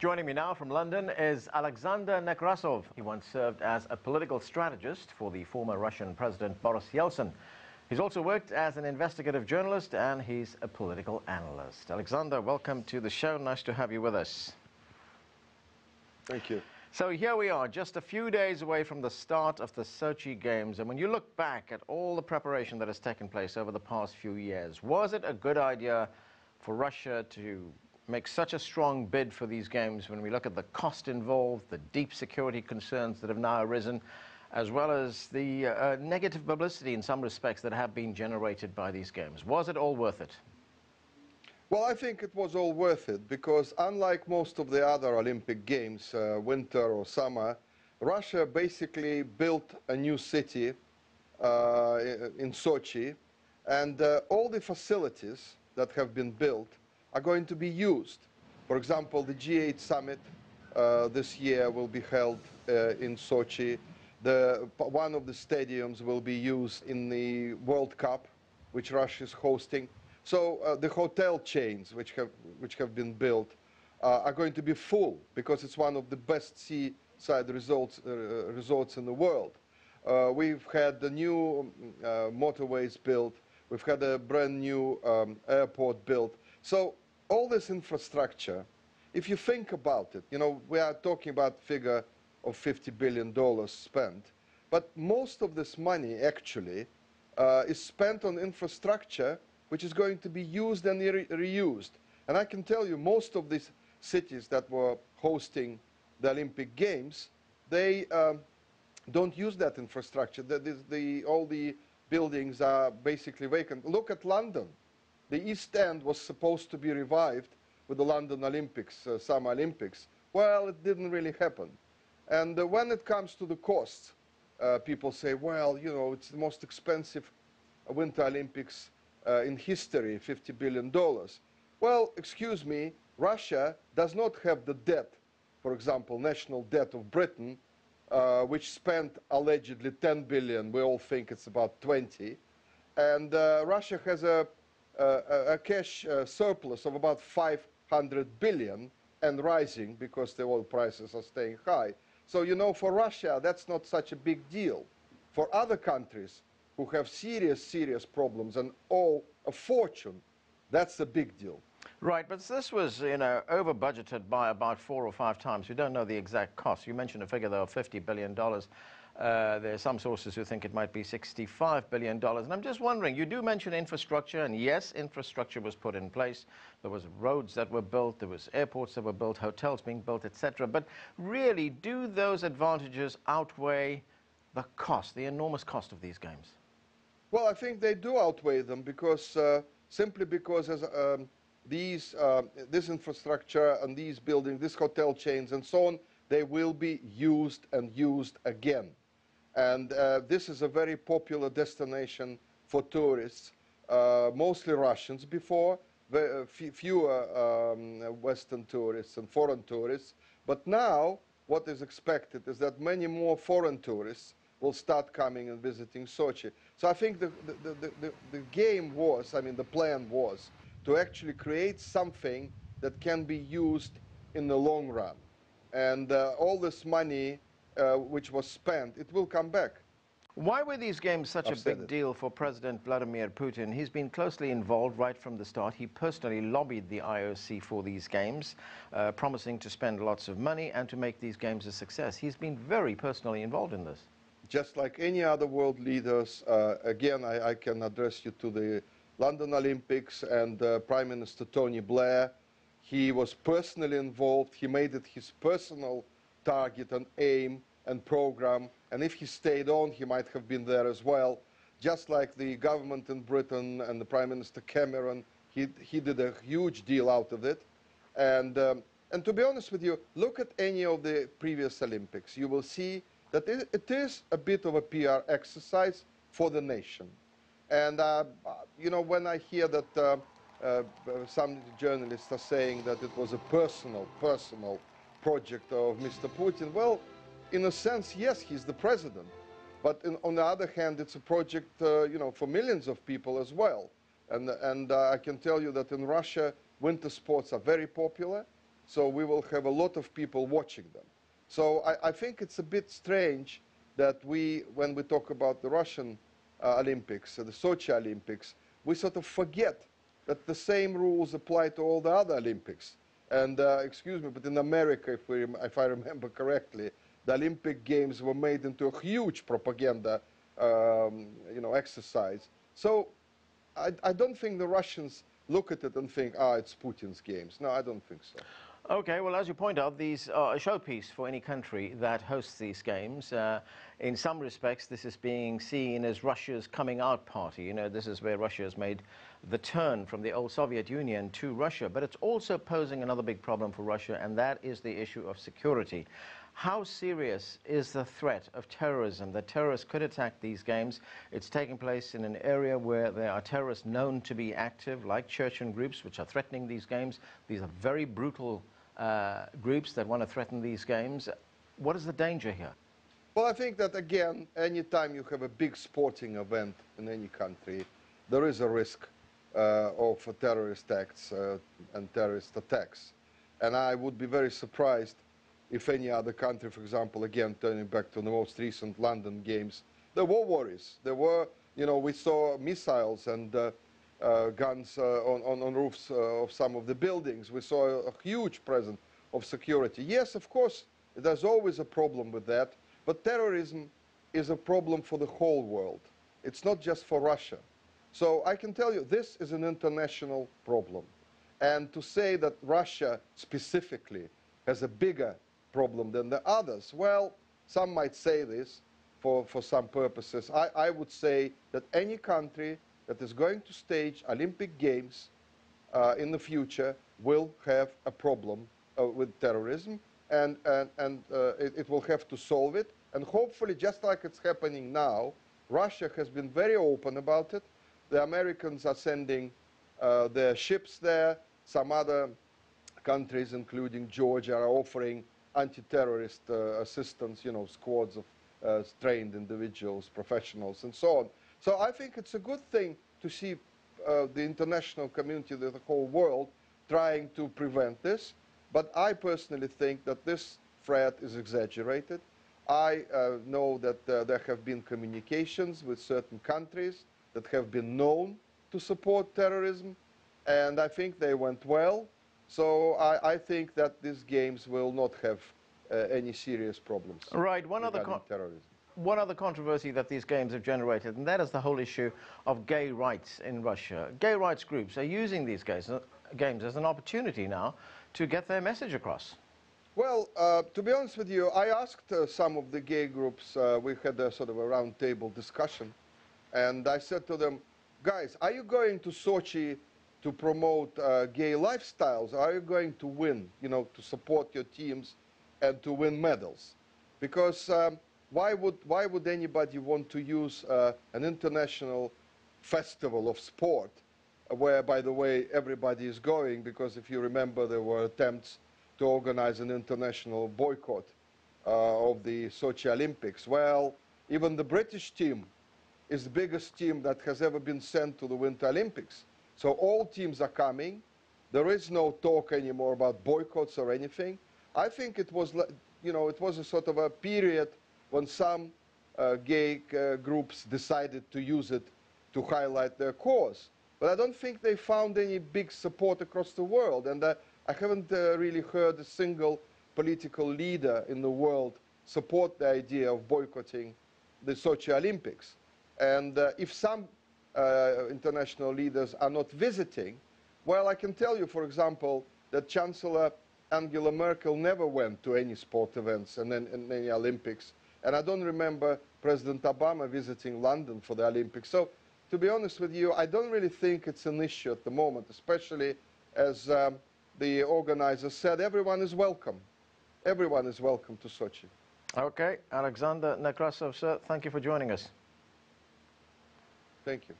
Joining me now from London is Alexander Nekrassov. He once served as a political strategist for the former Russian President Boris Yeltsin. He's also worked as an investigative journalist and he's a political analyst. Alexander, welcome to the show. Nice to have you with us. Thank you. So here we are, just a few days away from the start of the Sochi Games. And when you look back at all the preparation that has taken place over the past few years, was it a good idea for Russia to make such a strong bid for these games when we look at the cost involved, the deep security concerns that have now arisen, as well as the negative publicity in some respects that have been generated by these games? Was it all worth it? Well, I think it was all worth it because unlike most of the other Olympic Games, winter or summer, Russia basically built a new city in Sochi, and all the facilities that have been built are going to be used. For example, the G8 summit this year will be held in Sochi. One of the stadiums will be used in the World Cup, which Russia is hosting. So the hotel chains which have been built are going to be full because it's one of the best seaside resorts in the world. We've had the new motorways built. We've had a brand new airport built. So all this infrastructure, if you think about it, you know, we are talking about a figure of $50 billion spent, but most of this money actually is spent on infrastructure which is going to be used and reused. And I can tell you, most of these cities that were hosting the Olympic Games, they don't use that infrastructure. All the buildings are basically vacant. Look at London. The East End was supposed to be revived with the London Olympics, Summer Olympics. Well, it didn't really happen. And when it comes to the costs, people say, well, you know, it's the most expensive Winter Olympics in history, $50 billion. Well, excuse me, Russia does not have the debt, for example, national debt of Britain, which spent allegedly 10 billion. We all think it's about 20. And Russia has a cash surplus of about 500 billion and rising because the oil prices are staying high. So, you know, for Russia, that's not such a big deal. For other countries who have serious problems and owe a fortune, that's a big deal. Right, but this was, you know, over budgeted by about 4 or 5 times. We don't know the exact cost. You mentioned a figure, though, of $50 billion. There are some sources who think it might be $65 billion. And I'm just wondering, you do mention infrastructure, and yes, infrastructure was put in place. There was roads that were built, there was airports that were built, hotels being built, etc. But really, do those advantages outweigh the cost, the enormous cost of these games? Well, I think they do outweigh them because simply because this infrastructure and these buildings, these hotel chains and so on, they will be used and used again. And this is a very popular destination for tourists, mostly Russians before, fewer Western tourists and foreign tourists. But now what is expected is that many more foreign tourists will start coming and visiting Sochi. So I think the game was, I mean, the plan was to actually create something that can be used in the long run. And all this money which was spent, it will come back. Why were these games such a big deal for President Vladimir Putin? He's been closely involved right from the start. He personally lobbied the IOC for these games, promising to spend lots of money and to make these games a success. He's been very personally involved in this. Just like any other world leaders, again, I can address you to the London Olympics and Prime Minister Tony Blair. He was personally involved. He made it his personal target and aim and program. And if he stayed on, he might have been there as well. Just like the government in Britain and the Prime Minister Cameron, he did a huge deal out of it. And to be honest with you, look at any of the previous Olympics. You will see that it is a bit of a PR exercise for the nation. And, you know, when I hear that some journalists are saying that it was a personal project of Mr. Putin, well, in a sense, yes, he's the president. But on the other hand, it's a project, you know, for millions of people as well. And I can tell you that in Russia, winter sports are very popular. so we will have a lot of people watching them. So I think it's a bit strange that when we talk about the Russian Olympics, the Sochi Olympics, we sort of forget that the same rules apply to all the other Olympics. And excuse me, but in America, if I remember correctly, the Olympic Games were made into a huge propaganda exercise. So I don't think the Russians look at it and think, it's Putin's games. No, I don't think so. Okay, well, as you point out, these are a showpiece for any country that hosts these games. In some respects, this is being seen as Russia's coming out party. You know, this is where Russia has made the turn from the old Soviet Union to Russia. But it's also posing another big problem for Russia, and that is the issue of security. How serious is the threat of terrorism, that terrorists could attack these games? It's taking place in an area where there are terrorists known to be active, like Chechen groups, which are threatening these games. These are very brutal groups that want to threaten these games. What is the danger here? Well, I think that, again, anytime you have a big sporting event in any country, there is a risk of terrorist acts and terrorist attacks. And I would be very surprised if any other country, for example, again, turning back to the most recent London Games, there were worries. There were, we saw missiles and guns on roofs of some of the buildings. We saw a huge presence of security. Yes, of course, there's always a problem with that, but terrorism is a problem for the whole world. It's not just for Russia. So I can tell you, this is an international problem. And to say that Russia specifically has a bigger problem than the others, well, some might say this for some purposes. I would say that any country that is going to stage Olympic Games in the future will have a problem with terrorism, and it will have to solve it. And hopefully, just like it's happening now, Russia has been very open about it. The Americans are sending their ships there. Some other countries, including Georgia, are offering anti-terrorist assistance, squads of trained individuals, professionals, and so on. So I think it's a good thing to see the international community, the whole world, trying to prevent this. But I personally think that this threat is exaggerated. I know that there have been communications with certain countries that have been known to support terrorism, and I think they went well. So I think that these games will not have any serious problems regarding terrorism. One other controversy that these games have generated, and that is the whole issue of gay rights in Russia. Gay rights groups are using these games as an opportunity now to get their message across. Well, to be honest with you, I asked some of the gay groups, we had a sort of a roundtable discussion, and I said to them, guys, are you going to Sochi to promote gay lifestyles? Are you going to win, to support your teams and to win medals? Because why would anybody want to use an international festival of sport where, by the way, everybody is going? Because if you remember, there were attempts to organize an international boycott of the Sochi Olympics. Well, even the British team is the biggest team that has ever been sent to the Winter Olympics. So all teams are coming. There is no talk anymore about boycotts or anything. I think it was, it was a sort of a period when some gay groups decided to use it to highlight their cause. But I don't think they found any big support across the world. And I haven't really heard a single political leader in the world support the idea of boycotting the Sochi Olympics. And if some international leaders are not visiting, well, I can tell you, for example, that Chancellor Angela Merkel never went to any sport events and any Olympics. And I don't remember President Obama visiting London for the Olympics. So, to be honest with you, I don't really think it's an issue at the moment, especially as the organizers said, everyone is welcome. Everyone is welcome to Sochi. Okay, Alexander Nekrassov, sir, thank you for joining us. Thank you.